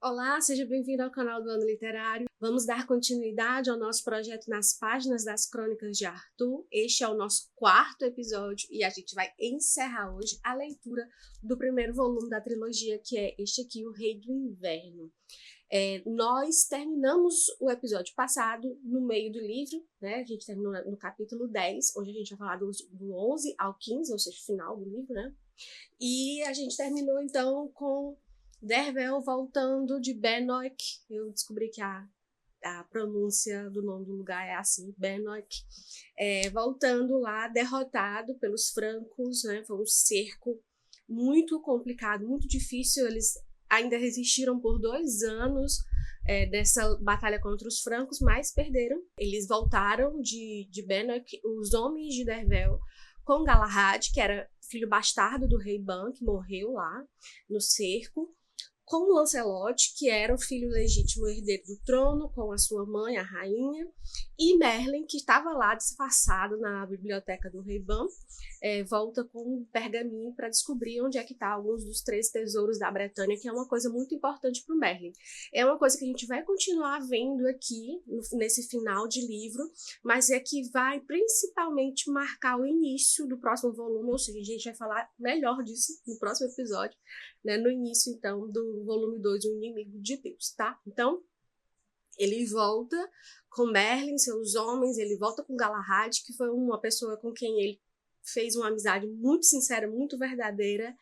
Olá, seja bem-vindo ao canal do Ano Literário. Vamos dar continuidade ao nosso projeto nas páginas das Crônicas de Arthur. Este é o nosso quarto episódio e a gente vai encerrar hoje a leitura do primeiro volume da trilogia, que é este aqui, O Rei do Inverno. Nós terminamos o episódio passado no meio do livro, né? A gente terminou no capítulo 10, hoje a gente vai falar do 11 ao 15, ou seja, o final do livro, né? E a gente terminou então com Dervel voltando de Bennock. Eu descobri que a pronúncia do nome do lugar é assim, Bennock. Voltando lá, derrotado pelos francos, né? Foi um cerco muito complicado, muito difícil. Eles ainda resistiram por 2 anos dessa batalha contra os francos, mas perderam. Eles voltaram de Bennock, os homens de Dervel, com Galahad, que era filho bastardo do rei Ban, que morreu lá no cerco, com Lancelot, que era o filho legítimo herdeiro do trono, com a sua mãe, a rainha, e Merlin, que estava lá disfarçado na biblioteca do rei Ban, volta com um pergaminho para descobrir onde é que está alguns dos 3 tesouros da Bretanha, que é uma coisa muito importante para o Merlin. É uma coisa que a gente vai continuar vendo aqui, nesse final de livro, mas é que vai principalmente marcar o início do próximo volume, ou seja, a gente vai falar melhor disso no próximo episódio, né, no início, então, do volume 2, O Inimigo de Deus, tá? Então, ele volta com Merlin, seus homens, ele volta com Galahad, que foi uma pessoa com quem ele fez uma amizade muito sincera, muito verdadeira,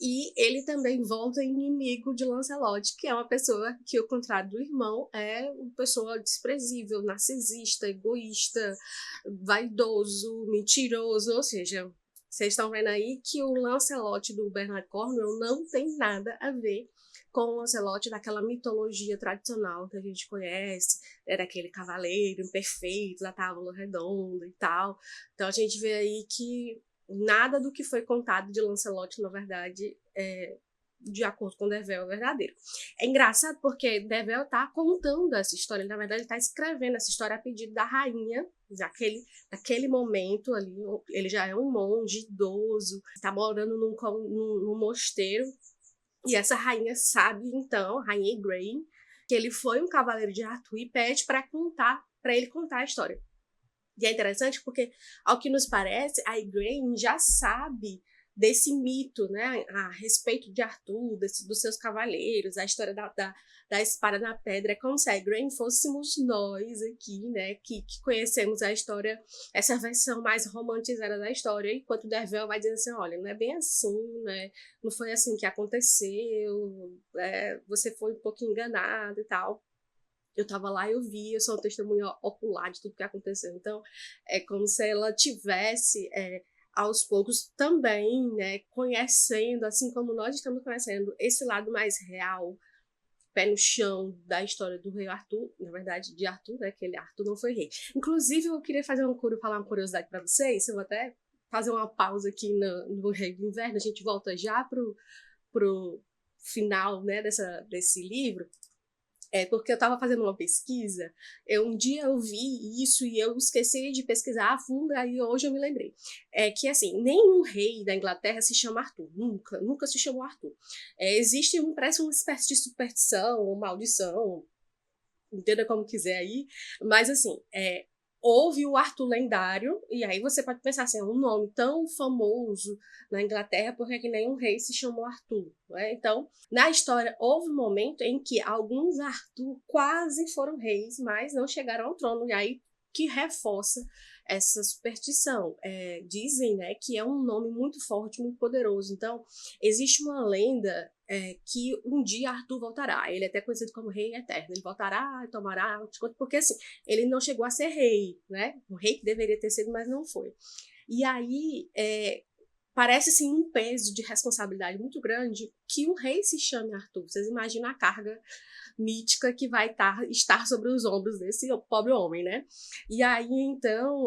e ele também volta inimigo de Lancelot, que é uma pessoa que, ao contrário do irmão, é uma pessoa desprezível, narcisista, egoísta, vaidoso, mentiroso, ou seja, vocês estão vendo aí que o Lancelot do Bernard Cornwell não tem nada a ver com o Lancelot daquela mitologia tradicional que a gente conhece, era aquele cavaleiro perfeito da tábua redonda e tal. Então a gente vê aí que nada do que foi contado de Lancelot, na verdade, de acordo com Dervel, é verdadeiro. É engraçado porque Dervel está contando essa história, ele, na verdade, está escrevendo essa história a pedido da rainha, naquele momento ali. Ele já é um monge idoso, está morando num mosteiro, e essa rainha sabe, então, a rainha Igraine, que ele foi um cavaleiro de Arthur e pede para ele contar a história. E é interessante porque, ao que nos parece, a Igraine já sabe desse mito, né, a respeito de Arthur, dos seus cavaleiros, a história da espada na pedra. É como se a Igraine fôssemos nós aqui, né, que conhecemos a história, essa versão mais romantizada da história, enquanto Dervel vai dizer assim, olha, não é bem assim, né, não foi assim que aconteceu, você foi um pouco enganado e tal. Eu estava lá, eu vi, eu sou uma testemunha ocular de tudo que aconteceu. Então, é como se ela tivesse, aos poucos, também, né, conhecendo, assim como nós estamos conhecendo, esse lado mais real, pé no chão da história do rei Arthur, na verdade, de Arthur, né, que Arthur não foi rei. Inclusive, eu queria falar uma curiosidade para vocês, eu vou até fazer uma pausa aqui no Rei do Inverno, a gente volta já pro final, né, desse livro. Porque eu estava fazendo uma pesquisa, um dia eu vi isso e eu esqueci de pesquisar a fundo, aí hoje eu me lembrei. Que, assim, nenhum rei da Inglaterra se chama Arthur, nunca se chamou Arthur. Existe parece uma espécie de superstição ou maldição, entenda como quiser aí, mas, assim, houve o Arthur lendário, e aí você pode pensar assim, é um nome tão famoso na Inglaterra, porque que nenhum rei se chamou Arthur, né? Então, na história, houve um momento em que alguns Arthur quase foram reis, mas não chegaram ao trono, e aí que reforça essa superstição. Dizem, né, que é um nome muito forte, muito poderoso. Então, existe uma lenda que um dia Arthur voltará. Ele é até conhecido como Rei Eterno. Ele voltará e tomará, porque assim, ele não chegou a ser rei, né? O rei que deveria ter sido, mas não foi. E aí, parece assim um peso de responsabilidade muito grande que um rei se chame Arthur. Vocês imaginam a carga mítica que vai estar sobre os ombros desse pobre homem, né? E aí, então,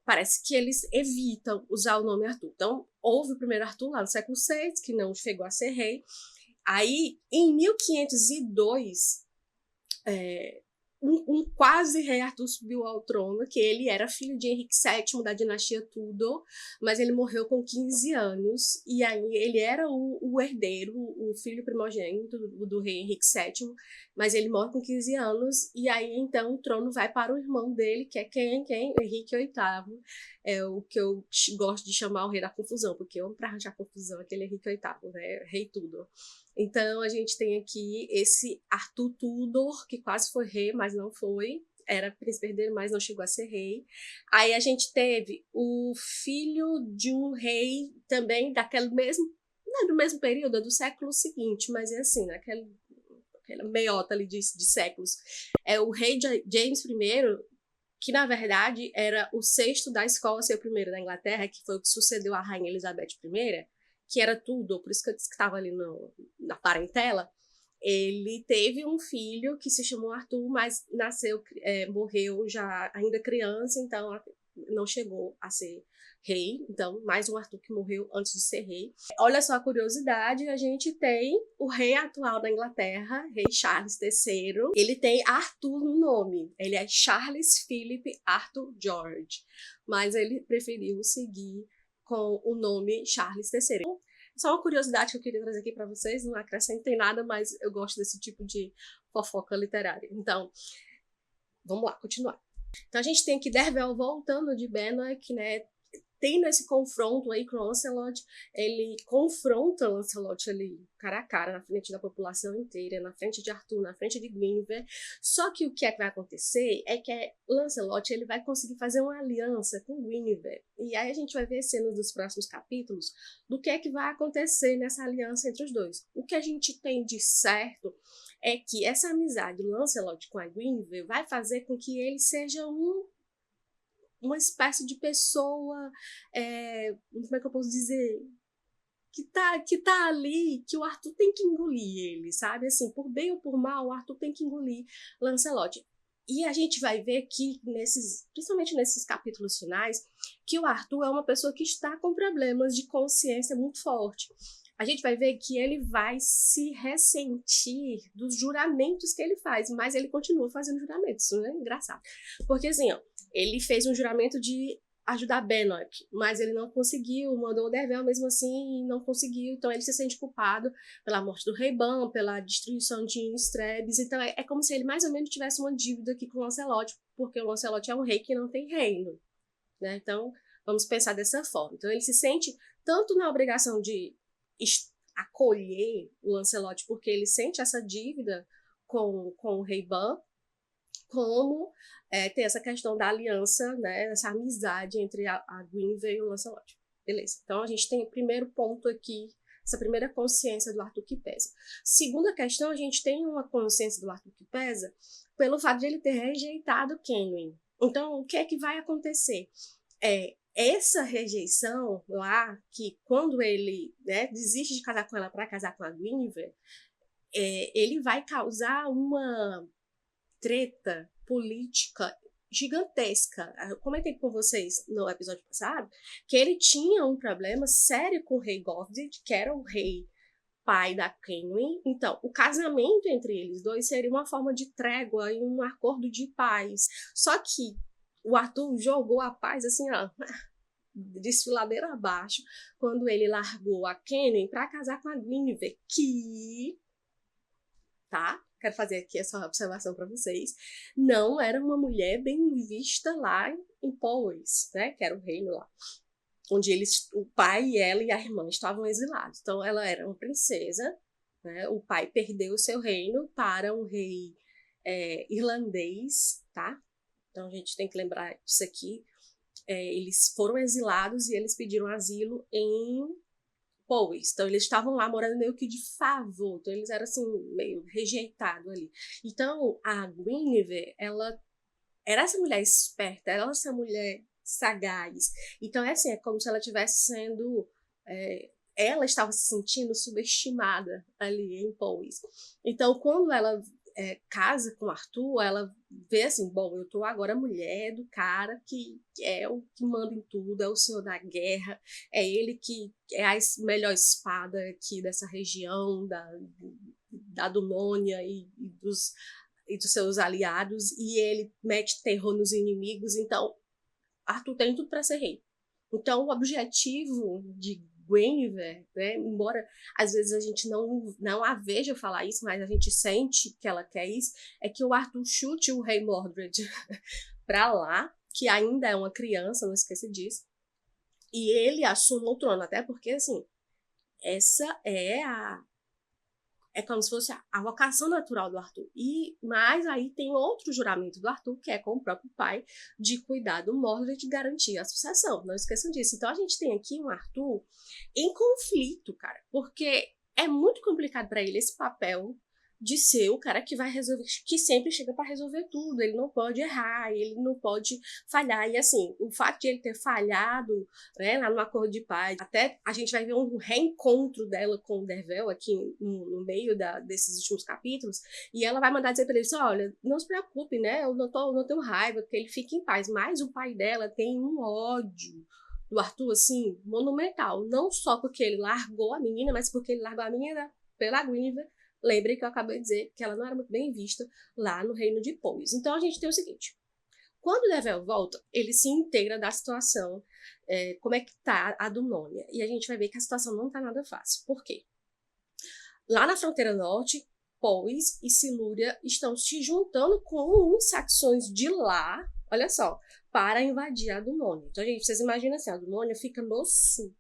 parece que eles evitam usar o nome Arthur. Então, houve o primeiro Arthur lá no século VI, que não chegou a ser rei. Aí, em 1502, um quase rei Arthur subiu ao trono, que ele era filho de Henrique VII da dinastia Tudor, mas ele morreu com 15 anos, e aí ele era o herdeiro, o filho primogênito do rei Henrique VII, mas ele morre com 15 anos, e aí então o trono vai para o irmão dele, que é quem? Henrique VIII, é o que eu gosto de chamar o rei da confusão, porque eu amo pra arranjar confusão, aquele Henrique VIII, né, rei Tudor. Então, a gente tem aqui esse Arthur Tudor, que quase foi rei, mas não foi. Era príncipe herdeiro, mas não chegou a ser rei. Aí a gente teve o filho de um rei também daquele mesmo, não é do mesmo período, é do século seguinte, mas é assim, aquela meiota ali de séculos. É o rei James I, que na verdade era o sexto da Escócia e o primeiro da Inglaterra, que foi o que sucedeu a rainha Elizabeth I, que era tudo, por isso que eu disse que estava ali na parentela. Ele teve um filho que se chamou Arthur, mas morreu já ainda criança, então não chegou a ser rei. Então, mais um Arthur que morreu antes de ser rei. Olha só a curiosidade, a gente tem o rei atual da Inglaterra, rei Charles III. Ele tem Arthur no nome. Ele é Charles Philip Arthur George, mas ele preferiu seguir com o nome Charles III. Só uma curiosidade que eu queria trazer aqui para vocês, não acrescentei nada, mas eu gosto desse tipo de fofoca literária. Então, vamos lá, continuar. Então, a gente tem aqui Dervel voltando de Benwick, né, tendo esse confronto aí com o Lancelot. Ele confronta o Lancelot ali, cara a cara, na frente da população inteira, na frente de Arthur, na frente de Guinevere. Só que o que é que vai acontecer é que Lancelot ele vai conseguir fazer uma aliança com Guinevere. E aí a gente vai ver cenas dos próximos capítulos do que é que vai acontecer nessa aliança entre os dois. O que a gente tem de certo é que essa amizade do Lancelot com a Guinevere vai fazer com que ele seja uma espécie de pessoa, como é que eu posso dizer, que tá ali, que o Arthur tem que engolir ele, sabe? Assim, por bem ou por mal, o Arthur tem que engolir Lancelot. E a gente vai ver que, principalmente nesses capítulos finais, que o Arthur é uma pessoa que está com problemas de consciência muito forte. A gente vai ver que ele vai se ressentir dos juramentos que ele faz, mas ele continua fazendo juramentos, né? Engraçado. Porque assim, ó, ele fez um juramento de ajudar Benwick, mas ele não conseguiu, mandou o Dervel mesmo assim e não conseguiu, então ele se sente culpado pela morte do rei Ban, pela destruição de Innistrabes, então é como se ele mais ou menos tivesse uma dívida aqui com o Lancelot, porque o Lancelot é um rei que não tem reino, né? Então vamos pensar dessa forma. Então ele se sente tanto na obrigação de acolher o Lancelot, porque ele sente essa dívida com o rei Ban, como tem essa questão da aliança, né, essa amizade entre a Guinevere e o Lancelot. Beleza, então a gente tem o primeiro ponto aqui, essa primeira consciência do Arthur que pesa. Segunda questão, a gente tem uma consciência do Arthur que pesa pelo fato de ele ter rejeitado Kenwyn. Então, o que é que vai acontecer? Essa rejeição lá, que quando ele, né, desiste de casar com ela para casar com a Guinevere, ele vai causar uma treta política gigantesca. Eu comentei com vocês no episódio passado que ele tinha um problema sério com o rei Goverd, que era o rei pai da Kenwyn. Então, o casamento entre eles dois seria uma forma de trégua e um acordo de paz. Só que o Arthur jogou a paz assim, ó, desfiladeira abaixo, quando ele largou a Kenwyn para casar com a Guinevere, que, tá? Quero fazer aqui essa observação para vocês, não era uma mulher bem vista lá em Powys, né? Que era o reino lá, onde o pai, ela e a irmã estavam exilados. Então, ela era uma princesa, né? O pai perdeu o seu reino para um rei irlandês, tá? Então, a gente tem que lembrar disso aqui. Eles foram exilados e eles pediram asilo em Powys. Então, eles estavam lá morando meio que de favor. Então, eles eram, assim, meio rejeitados ali. Então, a Guinevere, ela era essa mulher esperta, era essa mulher sagaz. Então, assim, é como se ela estivesse sendo... ela estava se sentindo subestimada ali em Powys. Então, quando ela casa com Arthur, ela vê assim, bom, eu tô agora mulher do cara que é o que manda em tudo, é o senhor da guerra, é ele que é a melhor espada aqui dessa região da Dumnonia e dos e dos seus aliados, e ele mete terror nos inimigos. Então, Arthur tem tudo para ser rei. Então, o objetivo de Guinevere, né, embora às vezes a gente não a veja falar isso, mas a gente sente que ela quer isso, é que o Arthur chute o rei Mordred para lá, que ainda é uma criança, não esqueça disso, e ele assuma o trono, até porque, assim, essa é como se fosse a vocação natural do Arthur. Mas aí tem outro juramento do Arthur, que é com o próprio pai, de cuidar do Mordred e garantir a sucessão. Não esqueçam disso. Então a gente tem aqui um Arthur em conflito, cara, porque é muito complicado para ele esse papel de ser o cara que vai resolver, que sempre chega para resolver tudo. Ele não pode errar, ele não pode falhar. E assim, o fato de ele ter falhado, né, lá no acordo de paz, até a gente vai ver um reencontro dela com o Dervel aqui no meio desses últimos capítulos, e ela vai mandar dizer para ele assim, olha, não se preocupe, né, eu não tenho raiva, porque ele fica em paz. Mas o pai dela tem um ódio do Arthur, assim, monumental. Não só porque ele largou a menina, mas porque ele largou a menina pela Guinevere. Lembre que eu acabei de dizer que ela não era muito bem vista lá no reino de Powys. Então a gente tem o seguinte, quando o Dervel volta, ele se inteira da situação, como é que tá a Dunônia. E a gente vai ver que a situação não tá nada fácil. Por quê? Lá na fronteira norte, Powys e Silúria estão se juntando com os saxões de lá, olha só, para invadir a Dunônia. Então, gente, vocês imaginam assim, a Dunônia fica no sul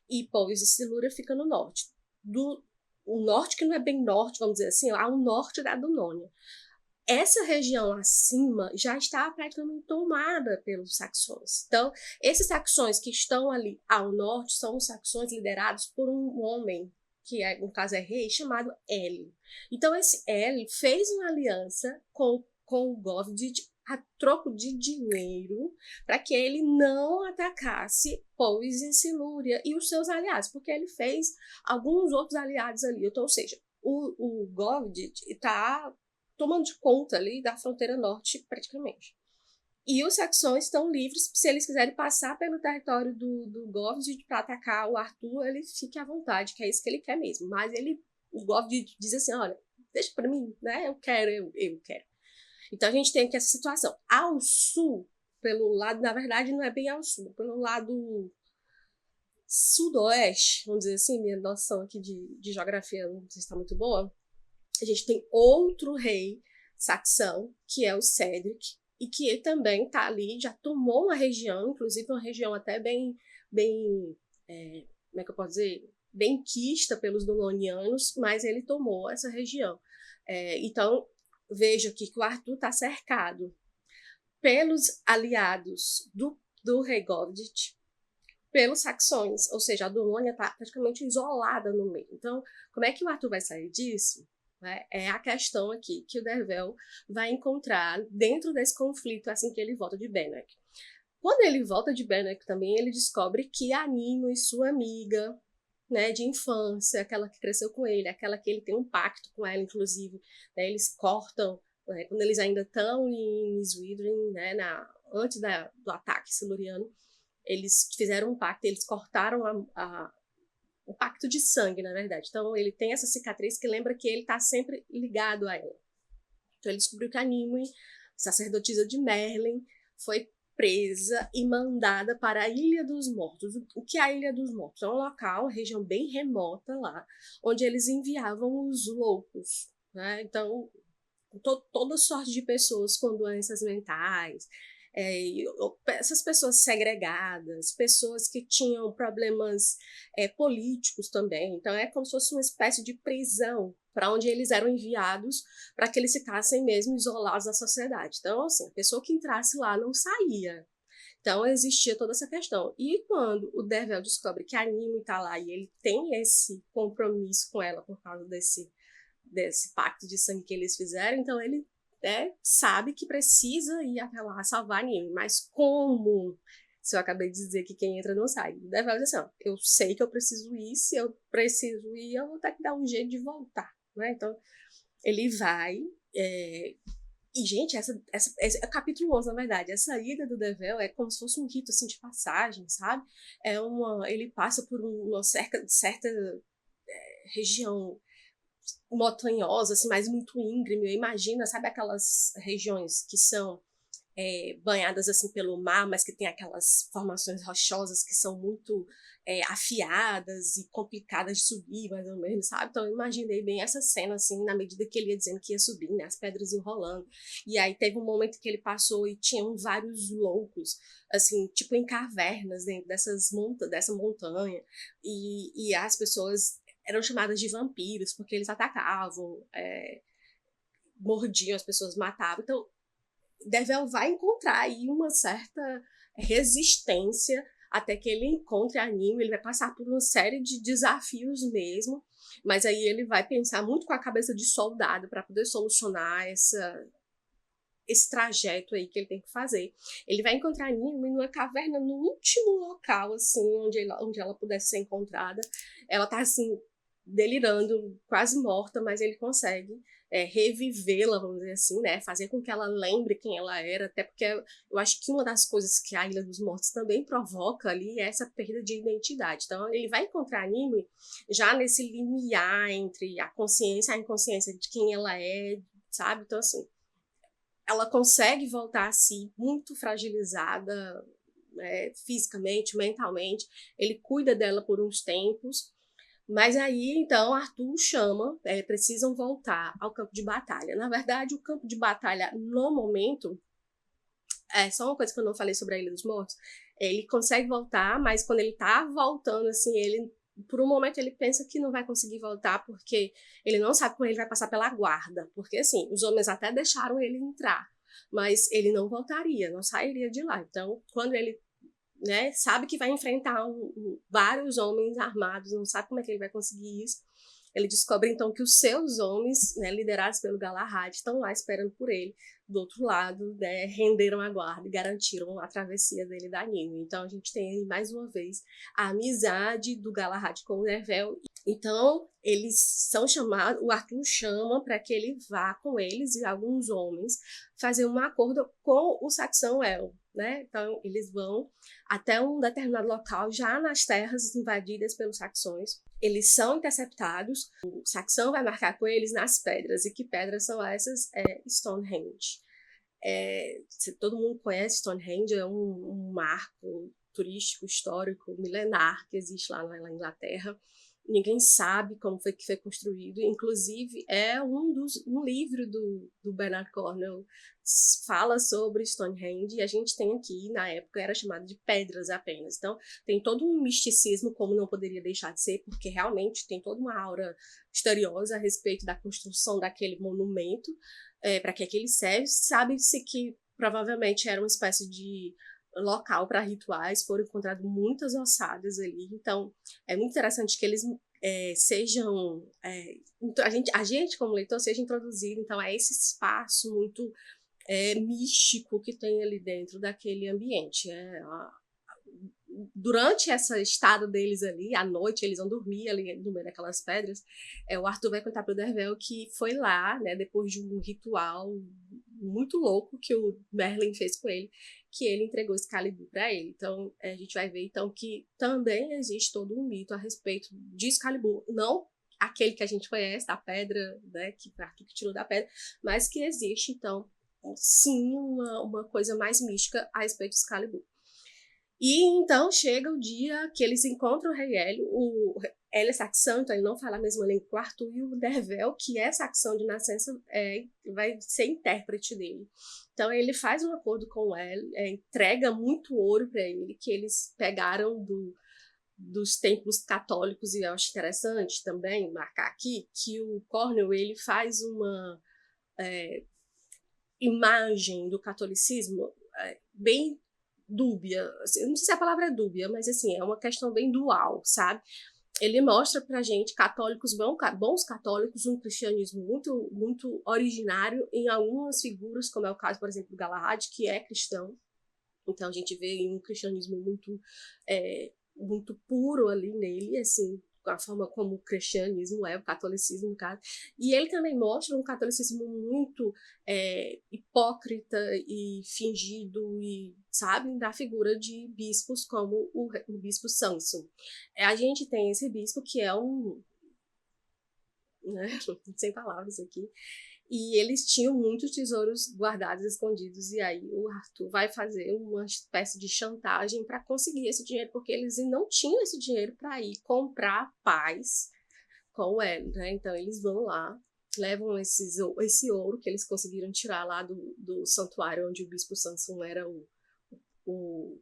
e Powys e Silúria fica no norte. O norte que não é bem norte, vamos dizer assim, ao norte da Dunônia. Essa região acima já está praticamente tomada pelos saxões. Então, esses saxões que estão ali ao norte são os saxões liderados por um homem, que no caso é rei, chamado Eli. Então, esse Eli fez uma aliança com o Govd a troco de dinheiro para que ele não atacasse Powys e Silúria e os seus aliados, porque ele fez alguns outros aliados ali. Então, ou seja, o Govd está tomando de conta ali da fronteira norte, praticamente. E os saxões estão livres, se eles quiserem passar pelo território do Govd para atacar o Arthur, ele fique à vontade, que é isso que ele quer mesmo. Mas o Govd diz assim, olha, deixa para mim, né? Eu quero. Então a gente tem aqui essa situação. Ao sul, pelo lado, na verdade não é bem ao sul, pelo lado sudoeste, vamos dizer assim, minha noção aqui de geografia não sei se está muito boa, a gente tem outro rei saxão, que é o Cedric, e que ele também está ali, já tomou uma região, inclusive uma região até bem como é que eu posso dizer? Bem quista pelos Dunonianos, mas ele tomou essa região. Então, veja aqui que o Arthur está cercado pelos aliados do rei Govd, pelos saxões, ou seja, a Dunônia está praticamente isolada no meio. Então, como é que o Arthur vai sair disso? É a questão aqui que o Dervel vai encontrar dentro desse conflito assim que ele volta de Benwick. Quando ele volta de Benwick também, ele descobre que a Nimue, sua amiga, né, de infância, aquela que cresceu com ele, aquela que ele tem um pacto com ela, inclusive, né, eles cortam, quando eles ainda estão em Iswidren, né, antes do ataque siluriano, eles fizeram um pacto, eles cortaram um pacto de sangue, na verdade. Então, ele tem essa cicatriz que lembra que ele está sempre ligado a ela. Então, ele descobriu que a Nimue, sacerdotisa de Merlin, foi presa e mandada para a Ilha dos Mortos. O que é a Ilha dos Mortos? É um local, uma região bem remota lá, onde eles enviavam os loucos, né? Então, toda sorte de pessoas com doenças mentais, essas pessoas segregadas, pessoas que tinham problemas políticos também. Então, é como se fosse uma espécie de prisão para onde eles eram enviados para que eles ficassem mesmo isolados da sociedade. Então, assim, a pessoa que entrasse lá não saía. Então, existia toda essa questão. E quando o Dervel descobre que a Nimue está lá e ele tem esse compromisso com ela por causa desse pacto de sangue que eles fizeram, então ele sabe que precisa ir até lá salvar a Nimue, mas como? Se eu acabei de dizer que quem entra não sai. O Dervel diz assim, ó, eu sei que eu preciso ir, se eu preciso ir, eu vou ter que dar um jeito de voltar, né? Então, ele vai, e, gente, esse é capítulo 11, na verdade, essa ida do Dervel é como se fosse um rito, assim, de passagem, sabe? Ele passa por uma certa região montanhosa, assim, mas muito íngreme. Imagina, sabe aquelas regiões que são banhadas assim pelo mar, mas que tem aquelas formações rochosas que são muito afiadas e complicadas de subir, mais ou menos, sabe? Então eu imaginei bem essa cena, assim, na medida que ele ia dizendo que ia subir, né? As pedras enrolando. E aí teve um momento que ele passou e tinham vários loucos, assim, tipo em cavernas dentro dessa montanha. E as pessoas eram chamadas de vampiros, porque eles atacavam, mordiam as pessoas, matavam. Então, Dervel vai encontrar aí uma certa resistência até que ele encontre a Nimue. Ele vai passar por uma série de desafios mesmo, mas aí ele vai pensar muito com a cabeça de soldado para poder solucionar esse trajeto aí que ele tem que fazer. Ele vai encontrar a Nimue numa caverna no último local, assim, onde ela pudesse ser encontrada. Ela tá, assim, delirando, quase morta, mas ele consegue revivê-la, vamos dizer assim, né? Fazer com que ela lembre quem ela era, até porque eu acho que uma das coisas que a Ilha dos Mortos também provoca ali é essa perda de identidade. Então, ele vai encontrar a Nimue já nesse limiar entre a consciência e a inconsciência de quem ela é, sabe? Então, assim, ela consegue voltar a si muito fragilizada, fisicamente, mentalmente. Ele cuida dela por uns tempos, mas aí, então, Arthur chama, precisam voltar ao campo de batalha. Na verdade, o campo de batalha, no momento, só uma coisa que eu não falei sobre a Ilha dos Mortos, ele consegue voltar, mas quando ele tá voltando, assim, ele, por um momento, ele pensa que não vai conseguir voltar, porque ele não sabe como ele vai passar pela guarda, porque, assim, os homens até deixaram ele entrar, mas ele não voltaria, não sairia de lá. Então, quando ele, né, sabe que vai enfrentar vários homens armados, não sabe como é que ele vai conseguir isso. Ele descobre então que os seus homens, né, liderados pelo Galahad, estão lá esperando por ele. Do outro lado, né, renderam a guarda e garantiram a travessia dele da Nimue. Então a gente tem mais uma vez a amizade do Galahad com o Nervel. Então eles são chamados, o Arthur chama para que ele vá com eles e alguns homens fazer um acordo com o Saxão El, né? Então eles vão até um determinado local já nas terras invadidas pelos saxões. Eles são interceptados, o Saxão vai marcar com eles nas pedras. E que pedras são essas? Stonehenge. Todo mundo conhece Stonehenge, é um marco turístico, histórico, milenar que existe lá na Inglaterra. Ninguém sabe como foi que foi construído. Inclusive, um livro do Bernard Cornwell fala sobre Stonehenge, e a gente tem aqui, na época, era chamado de pedras apenas. Então, tem todo um misticismo, como não poderia deixar de ser, porque realmente tem toda uma aura misteriosa a respeito da construção daquele monumento, para que ele serve. Sabe-se que provavelmente era uma espécie de local para rituais, foram encontradas muitas ossadas ali. Então, é muito interessante que eles sejam, a gente como leitor seja introduzido então a esse espaço muito místico que tem ali dentro daquele ambiente. Durante essa estada deles ali, à noite, eles vão dormir ali no meio daquelas pedras. O Arthur vai contar para o Dervel que foi lá, né, depois de um ritual muito louco que o Merlin fez com ele, que ele entregou Excalibur para ele. Então, a gente vai ver então que também existe todo um mito a respeito de Excalibur, não aquele que a gente conhece, da pedra, né, que Arthur tirou da pedra, mas que existe, então, sim, uma coisa mais mística a respeito de Excalibur. E então chega o dia que eles encontram o Rei Hélio. O Hélio é saxão, então ele não fala a mesma língua que o Arthur, e o Dervel, que é saxão de nascença, vai ser intérprete dele. Então ele faz um acordo com o Hélio, entrega muito ouro para ele, que eles pegaram dos templos católicos, e eu acho interessante também marcar aqui que o Cornwell ele faz uma imagem do catolicismo bem dúbia, assim, não sei se a palavra é dúbia, mas assim, é uma questão bem dual, sabe? Ele mostra pra gente católicos, bons católicos, um cristianismo muito, muito originário em algumas figuras, como é o caso, por exemplo, do Galahad, que é cristão. Então a gente vê um cristianismo muito puro ali nele, assim, a forma como o cristianismo o catolicismo, no caso. E ele também mostra um catolicismo muito hipócrita e fingido, e, sabe, da figura de bispos como o bispo Samson. A gente tem esse bispo que é um né? Sem palavras aqui. E eles tinham muitos tesouros guardados, escondidos, e aí o Arthur vai fazer uma espécie de chantagem para conseguir esse dinheiro, porque eles não tinham esse dinheiro para ir comprar paz com o Hélio, né? Então eles vão lá, levam esse ouro que eles conseguiram tirar lá do santuário onde o bispo Sansão era o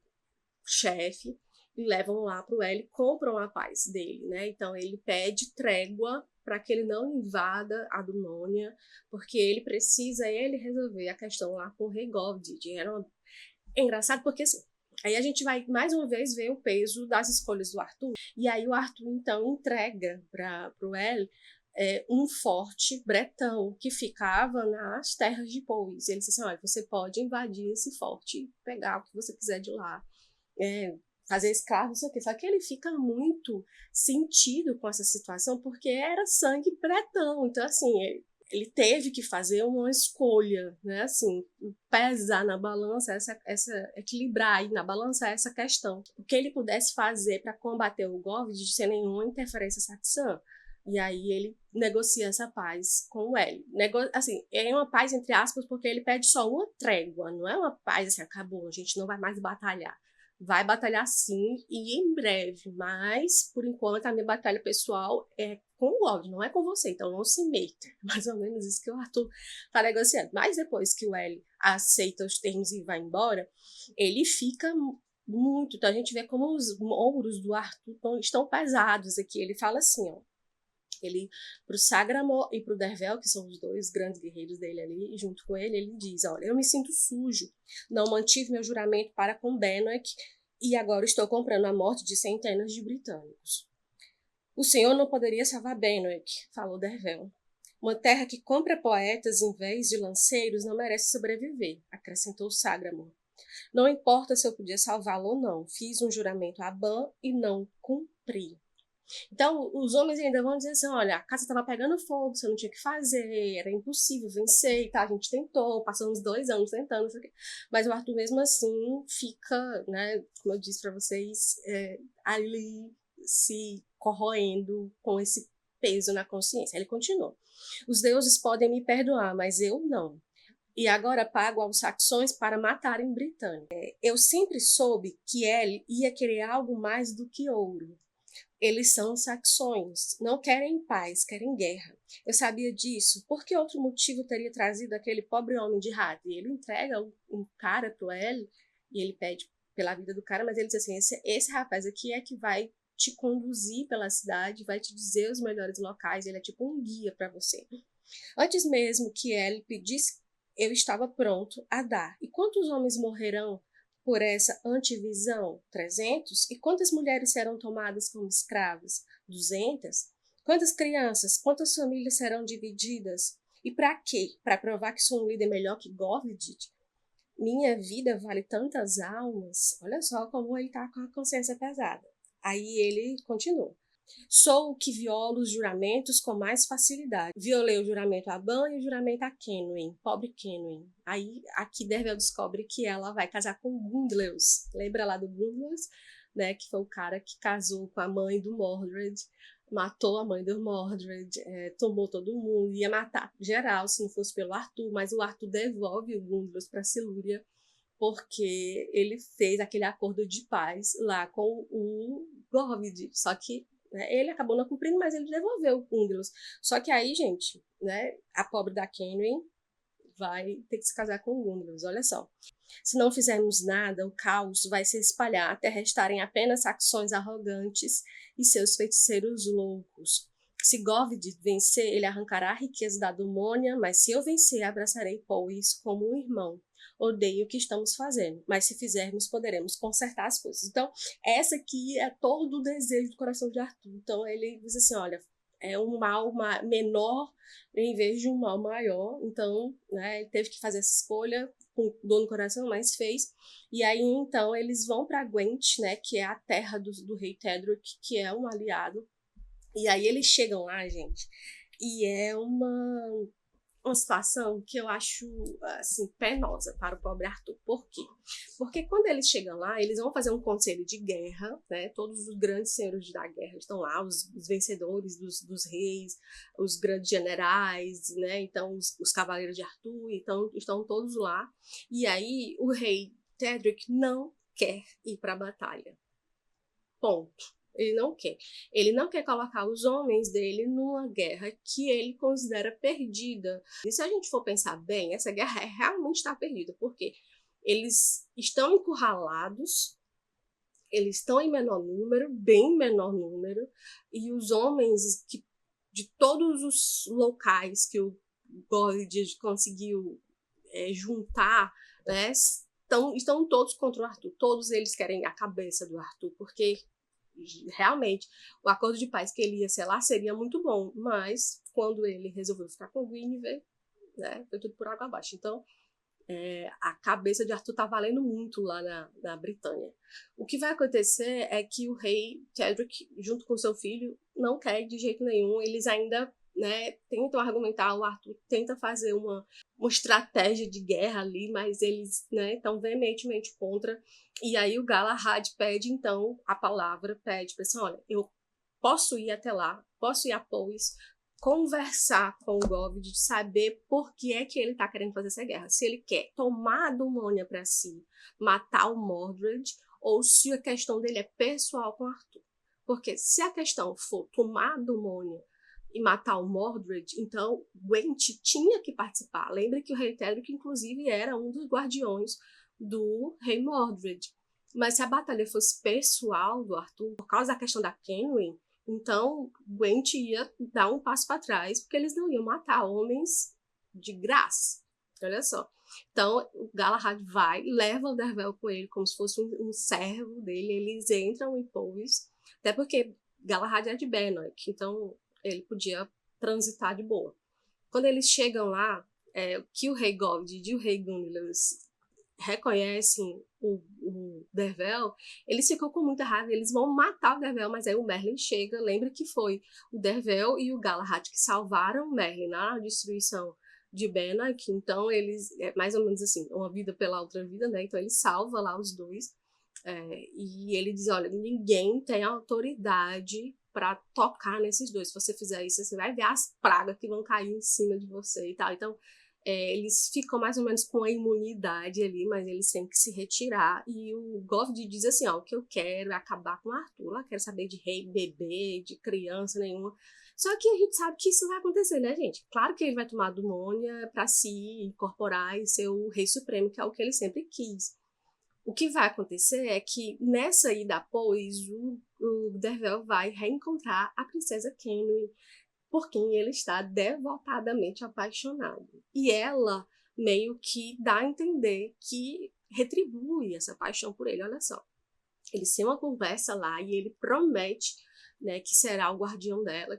chefe, e levam lá para o Hélio, compram a paz dele, né? Então ele pede trégua para que ele não invada a Dunônia, porque ele resolver a questão lá com o rei Govdid. É engraçado porque assim, aí a gente vai mais uma vez ver o peso das escolhas do Arthur, e aí o Arthur então entrega para o Hélio um forte bretão que ficava nas terras de Powys. Ele disse assim, olha, você pode invadir esse forte e pegar o que você quiser de lá, fazer escravo, não sei o quê. Só que ele fica muito sentido com essa situação, porque era sangue bretão. Então, assim, ele teve que fazer uma escolha, né? Assim, pesar na balança, equilibrar aí na balança essa questão. O que ele pudesse fazer para combater o Govdid sem nenhuma interferência saxã. E aí ele negocia essa paz com o Hélio. Assim, é uma paz entre aspas, porque ele pede só uma trégua, não é uma paz assim, acabou, a gente não vai mais batalhar. Vai batalhar sim, e em breve, mas por enquanto a minha batalha pessoal é com o Govdid, não é com você, então não se meta. Mais ou menos isso que o Arthur tá negociando. Mas depois que o Hélio aceita os termos e vai embora, ele fica muito. Então a gente vê como os ombros do Arthur estão pesados aqui. Ele fala assim, ó. Ele, pro Sagramor e pro Dervel, que são os dois grandes guerreiros dele ali, e junto com ele diz, olha, eu me sinto sujo, não mantive meu juramento para com Benwick, e agora estou comprando a morte de centenas de britânicos. O senhor não poderia salvar Benwick, falou Dervel. Uma terra que compra poetas em vez de lanceiros não merece sobreviver, acrescentou Sagramor. Não importa se eu podia salvá-lo ou não, fiz um juramento a Ban e não cumpri. Então, os homens ainda vão dizer assim, olha, a casa estava pegando fogo, você não tinha o que fazer, era impossível vencer, tá? A gente tentou, passamos 2 anos tentando, não sei o quê. Mas o Arthur, mesmo assim, fica, né, como eu disse para vocês, ali se corroendo com esse peso na consciência. Ele continua. Os deuses podem me perdoar, mas eu não. E agora pago aos saxões para matarem britânicos. Eu sempre soube que ele ia querer algo mais do que ouro. Eles são saxões, não querem paz, querem guerra. Eu sabia disso. Por que outro motivo teria trazido aquele pobre homem de rato? E ele entrega um cara para o Hélio, e ele pede pela vida do cara, mas ele diz assim, esse rapaz aqui é que vai te conduzir pela cidade, vai te dizer os melhores locais, ele é tipo um guia para você. Antes mesmo que Hélio pedisse, eu estava pronto a dar. E quantos homens morrerão por essa antivisão? 300? E quantas mulheres serão tomadas como escravas? 200? Quantas crianças? Quantas famílias serão divididas? E para quê? Para provar que sou um líder melhor que Govdid? Minha vida vale tantas almas. Olha só como ele está com a consciência pesada. Aí ele continua. Sou o que viola os juramentos com mais facilidade. Violei o juramento a Ban e o juramento a Kenwyn, pobre Kenwyn. Aí aqui Dervel descobre que ela vai casar com Gundleus. Lembra lá do Gundleus? Né, que foi o cara que casou com a mãe do Mordred, matou a mãe do Mordred, tomou todo mundo, ia matar geral se não fosse pelo Arthur, mas o Arthur devolve o Gundleus para Silúria porque ele fez aquele acordo de paz lá com o Govdid. Só que ele acabou não cumprindo, mas ele devolveu o Gundleus. Só que aí, gente, né, a pobre da Kenwyn vai ter que se casar com o Gundleus, olha só. Se não fizermos nada, o caos vai se espalhar até restarem apenas saxões arrogantes e seus feiticeiros loucos. Se Govdid vencer, ele arrancará a riqueza da Dumônia, mas se eu vencer, abraçarei Powys como um irmão. Odeio o que estamos fazendo, mas se fizermos, poderemos consertar as coisas. Então, essa aqui é todo o desejo do coração de Arthur. Então, ele diz assim, olha, é um mal menor em vez de um mal maior. Então, né, ele teve que fazer essa escolha com dor no coração, mas fez. E aí, então, eles vão para Gwent, né, que é a terra do rei Tedric, que é um aliado. E aí eles chegam lá, gente, e é uma situação que eu acho, assim, penosa para o pobre Arthur. Por quê? Porque quando eles chegam lá, eles vão fazer um conselho de guerra, né? Todos os grandes senhores da guerra estão lá, os vencedores dos reis, os grandes generais, né? Então, os cavaleiros de Arthur, então, estão todos lá. E aí, o rei Cedric não quer ir para a batalha. Ponto. Ele não quer. Ele não quer colocar os homens dele numa guerra que ele considera perdida. E se a gente for pensar bem, essa guerra realmente está perdida. Por quê? Eles estão encurralados, eles estão em menor número, bem menor número, e os homens de todos os locais que o Gord conseguiu juntar, né, estão todos contra o Arthur. Todos eles querem a cabeça do Arthur, porque realmente o acordo de paz que ele ia selar seria muito bom, mas quando ele resolveu ficar com Guinevere, né, foi tudo por água abaixo. Então, a cabeça de Arthur tá valendo muito lá na Britânia. O que vai acontecer é que o rei Cedric, junto com seu filho, não quer de jeito nenhum. Eles ainda, né, tentam argumentar, o Arthur tenta fazer uma estratégia de guerra ali, mas eles, né, estão veementemente contra. E aí o Galahad pede, então, a palavra, pede para assim, olha, eu posso ir até lá, posso ir a Powys, conversar com o Gord, de saber por que é que ele está querendo fazer essa guerra. Se ele quer tomar a Dumônia para si, matar o Mordred, ou se a questão dele é pessoal com Arthur. Porque se a questão for tomar a Dumônia e matar o Mordred, então Gwent tinha que participar. Lembre que o rei Cedric, inclusive, era um dos guardiões do rei Mordred. Mas se a batalha fosse pessoal do Arthur, por causa da questão da Kenwyn, então Gwent ia dar um passo para trás, porque eles não iam matar homens de graça. Olha só. Então o Galahad vai, leva o Dervel com ele como se fosse um servo dele. Eles entram em Powys, até porque Galahad é de Bennock, então ele podia transitar de boa. Quando eles chegam lá, que o rei Gord e o rei Gunilus reconhecem o Dervel, eles ficam com muita raiva, eles vão matar o Dervel, mas aí o Merlin chega. Lembra que foi o Dervel e o Galahad que salvaram o Merlin na destruição de Bennock, então eles, mais ou menos assim, uma vida pela outra vida, né? Então ele salva lá os dois, e ele diz, olha, ninguém tem autoridade para tocar nesses dois. Se você fizer isso, você vai ver as pragas que vão cair em cima de você e tal. Então eles ficam mais ou menos com a imunidade ali, mas eles têm que se retirar. E o Gord diz assim, ó, o que eu quero é acabar com o Arthur. Eu não quero saber de rei, bebê, de criança nenhuma. Só que a gente sabe que isso não vai acontecer, né, gente? Claro que ele vai tomar a Dumônia para se incorporar e ser o rei supremo, que é o que ele sempre quis. O que vai acontecer é que nessa ida após, o Dervel vai reencontrar a princesa Kenwyn, por quem ele está devotadamente apaixonado. E ela meio que dá a entender que retribui essa paixão por ele. Olha só, eles têm uma conversa lá e ele promete, né, que será o guardião dela,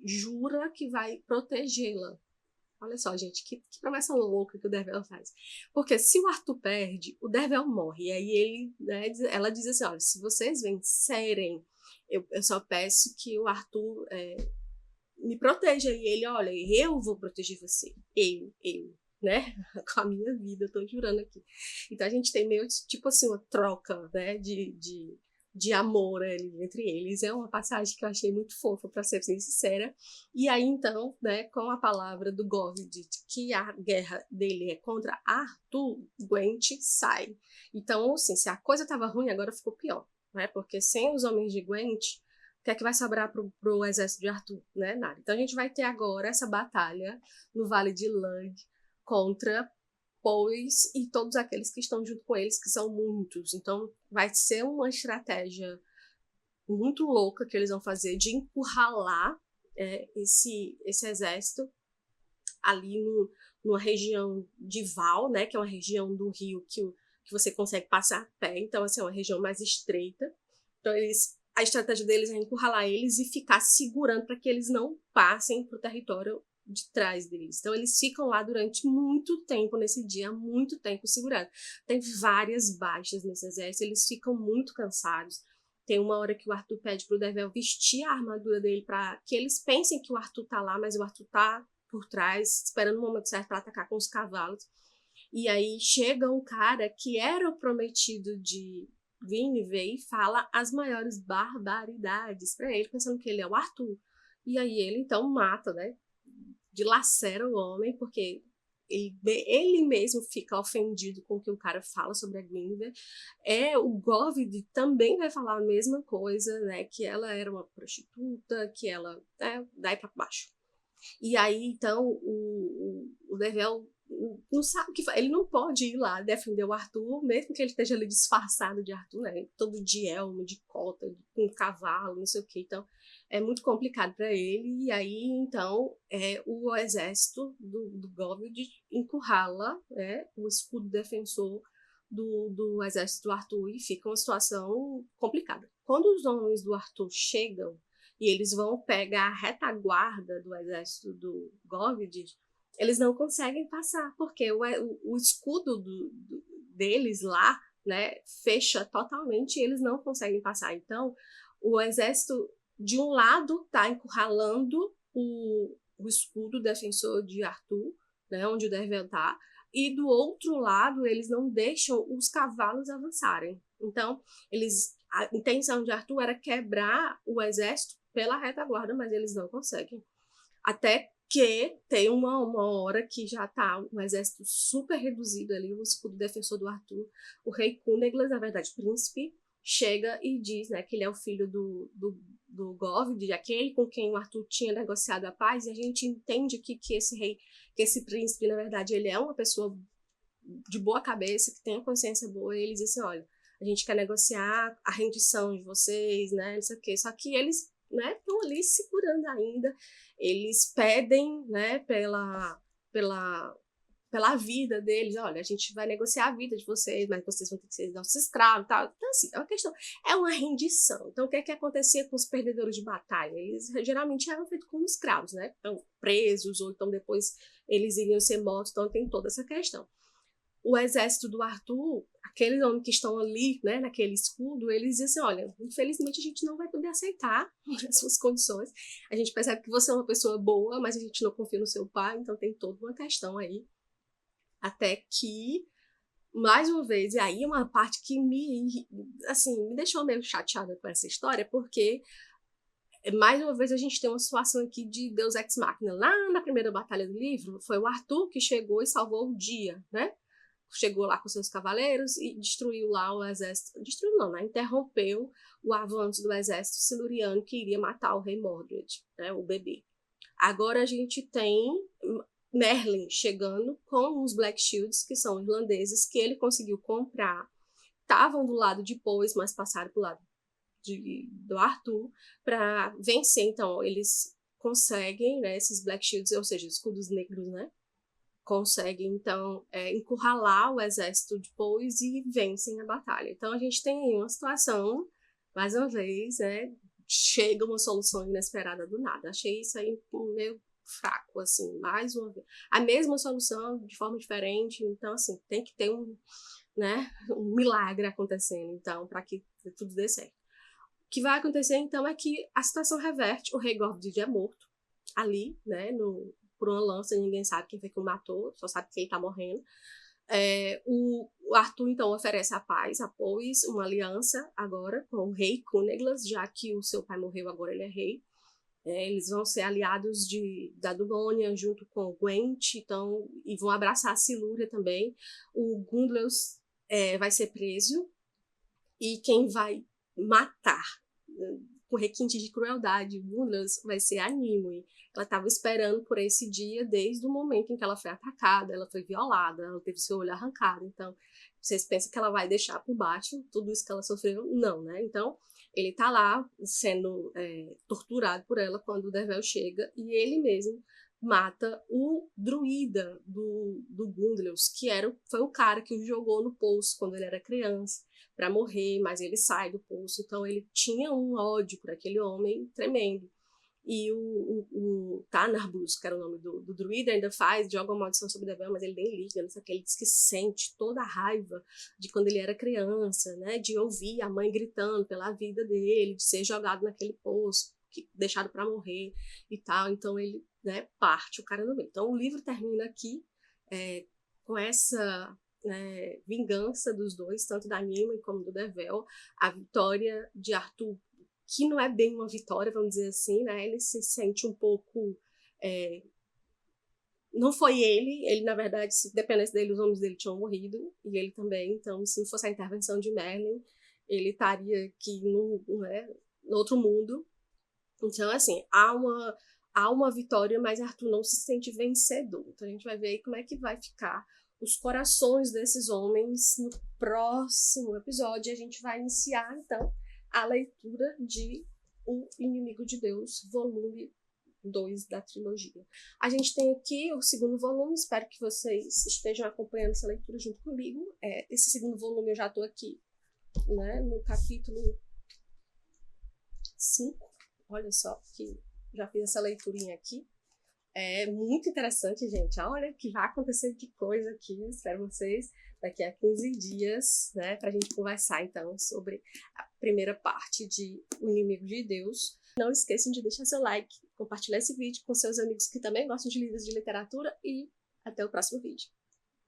jura que vai protegê-la. Olha só, gente, que promessa louca que o Dervel faz. Porque se o Arthur perde, o Dervel morre. E aí ele, né, ela diz assim, olha, se vocês vencerem, eu só peço que o Arthur me proteja. E ele, olha, eu vou proteger você. Eu, né? Com a minha vida, eu tô jurando aqui. Então a gente tem meio, tipo assim, uma troca, né, de amor ali entre eles. É uma passagem que eu achei muito fofa, para ser sincera. E aí, então, né, com a palavra do Gord, que a guerra dele é contra Arthur, Gwent sai. Então, assim, se a coisa estava ruim, agora ficou pior, né? Porque sem os homens de Gwent, o que é que vai sobrar pro exército de Arthur, né, Nari? Então a gente vai ter agora essa batalha no Vale de Lug contra Powys e todos aqueles que estão junto com eles, que são muitos. Então vai ser uma estratégia muito louca que eles vão fazer de encurralar esse exército ali numa região de Val, né, que é uma região do rio que você consegue passar a pé. Então, assim, é uma região mais estreita. Então a estratégia deles é encurralar eles e ficar segurando para que eles não passem para o território de trás deles. Então eles ficam lá durante muito tempo nesse dia, muito tempo segurando. Tem várias baixas nesse exército, eles ficam muito cansados. Tem uma hora que o Arthur pede pro Dervel vestir a armadura dele para que eles pensem que o Arthur tá lá, mas o Arthur tá por trás, esperando o momento certo para atacar com os cavalos. E aí chega um cara que era o prometido de Guinevere e fala as maiores barbaridades para ele, pensando que ele é o Arthur. E aí ele então mata, né? Dilacera o homem, porque ele mesmo fica ofendido com o que o cara fala sobre a Guinevere. O Govard também vai falar a mesma coisa, né? Que ela era uma prostituta, que ela, né, daí para baixo. E aí, então, o Dervel não sabe o que faz. Ele não pode ir lá defender o Arthur, mesmo que ele esteja ali disfarçado de Arthur, né? Todo de elmo, de cota, com cavalo, não sei o quê. Então, é muito complicado para ele. E aí, então, o exército do Govard encurrala, né, o escudo defensor do exército do Arthur e fica uma situação complicada. Quando os homens do Arthur chegam e eles vão pegar a retaguarda do exército do Govard, eles não conseguem passar, porque o escudo deles lá, né, fecha totalmente e eles não conseguem passar. Então, o exército, de um lado, está encurralando o escudo defensor de Arthur, né, onde o Dervel está, e do outro lado, eles não deixam os cavalos avançarem. Então, a intenção de Arthur era quebrar o exército pela retaguarda, mas eles não conseguem. Até que tem uma hora que já está um exército super reduzido ali, o escudo defensor do Arthur, o rei Cuneglas, na verdade, príncipe, chega e diz, né, que ele é o filho do Govard, aquele com quem o Arthur tinha negociado a paz, e a gente entende aqui que esse príncipe, na verdade, ele é uma pessoa de boa cabeça, que tem a consciência boa, e ele diz assim, olha, a gente quer negociar a rendição de vocês, né, não sei o quê, só que eles, né, estão ali segurando ainda, eles pedem, né, pela vida deles, olha, a gente vai negociar a vida de vocês, mas vocês vão ter que ser nossos escravos e tal. Então, assim, é uma questão, é uma rendição. Então, o que é que acontecia com os perdedores de batalha? Eles geralmente eram feitos como escravos, né? Então, presos, ou então depois eles iriam ser mortos, então tem toda essa questão. O exército do Arthur, aqueles homens que estão ali, né, naquele escudo, eles dizem assim, olha, infelizmente a gente não vai poder aceitar as suas condições. A gente percebe que você é uma pessoa boa, mas a gente não confia no seu pai, então tem toda uma questão aí. Até que, mais uma vez, e aí uma parte que me deixou meio chateada com essa história, porque mais uma vez a gente tem uma situação aqui de Deus Ex Machina. Lá na primeira batalha do livro, foi o Arthur que chegou e salvou o dia, né? Chegou lá com seus cavaleiros e destruiu lá o exército. Destruiu não, né? Interrompeu o avanço do exército siluriano que iria matar o rei Mordred, né? O bebê. Agora a gente tem Merlin chegando com os Black Shields, que são irlandeses, que ele conseguiu comprar. Estavam do lado de Powys, mas passaram para o lado do Arthur para vencer. Então, eles conseguem, né, esses Black Shields, ou seja, escudos negros, né? Conseguem, então, encurralar o exército de Powys e vencem a batalha. Então, a gente tem aí uma situação, mais uma vez, né? Chega uma solução inesperada do nada. Achei isso aí meio fraco, assim, mais uma vez. A mesma solução, de forma diferente. Então, assim, tem que ter um milagre acontecendo, então, para que tudo dê certo. O que vai acontecer, então, é que a situação reverte. O rei Govard é morto ali, né, por uma lança, ninguém sabe quem foi que o matou, só sabe que ele tá morrendo. O Arthur, então, oferece a paz a Powys, uma aliança agora com o rei Cuneglas, já que o seu pai morreu, agora ele é rei. Eles vão ser aliados da Dubónia junto com o Gwent, então, e vão abraçar a Silúria também. O Gundleus vai ser preso, e quem vai matar, com requinte de crueldade, Gundleus vai ser a Nimue. Ela estava esperando por esse dia desde o momento em que ela foi atacada, ela foi violada, ela teve seu olho arrancado. Então, vocês pensam que ela vai deixar por baixo tudo isso que ela sofreu? Não, né? Então, ele está lá sendo torturado por ela quando o Dervel chega, e ele mesmo mata o druida do Gundleus, que foi o cara que o jogou no poço quando ele era criança para morrer, mas ele sai do poço. Então ele tinha um ódio por aquele homem tremendo. E o Tanarbus, que era o nome do druida, ainda joga uma maldição sobre Dervel, mas ele nem liga, não sei o que. Ele diz que sente toda a raiva de quando ele era criança, né, de ouvir a mãe gritando pela vida dele, de ser jogado naquele poço. deixado para morrer e tal, então ele, né, parte o cara no meio. Então o livro termina aqui com essa vingança dos dois, tanto da Nimue como do Devel, a vitória de Arthur, que não é bem uma vitória, vamos dizer assim, né? Ele se sente um pouco... não foi ele, na verdade, se dependesse dele, os homens dele tinham morrido, e ele também, então, se não fosse a intervenção de Merlin, ele estaria aqui no outro mundo. Então, assim, há uma vitória, mas Arthur não se sente vencedor. Então, a gente vai ver aí como é que vai ficar os corações desses homens no próximo episódio. A gente vai iniciar, então, a leitura de O Inimigo de Deus, volume 2 da trilogia. A gente tem aqui o segundo volume, espero que vocês estejam acompanhando essa leitura junto comigo. Esse segundo volume eu já estou aqui, né, no capítulo 5. Olha só, que já fiz essa leiturinha aqui. É muito interessante, gente. Olha o que vai acontecer de coisa aqui. Espero vocês daqui a 15 dias, né, para a gente conversar, então, sobre a primeira parte de O Inimigo de Deus. Não esqueçam de deixar seu like, compartilhar esse vídeo com seus amigos que também gostam de livros de literatura e até o próximo vídeo.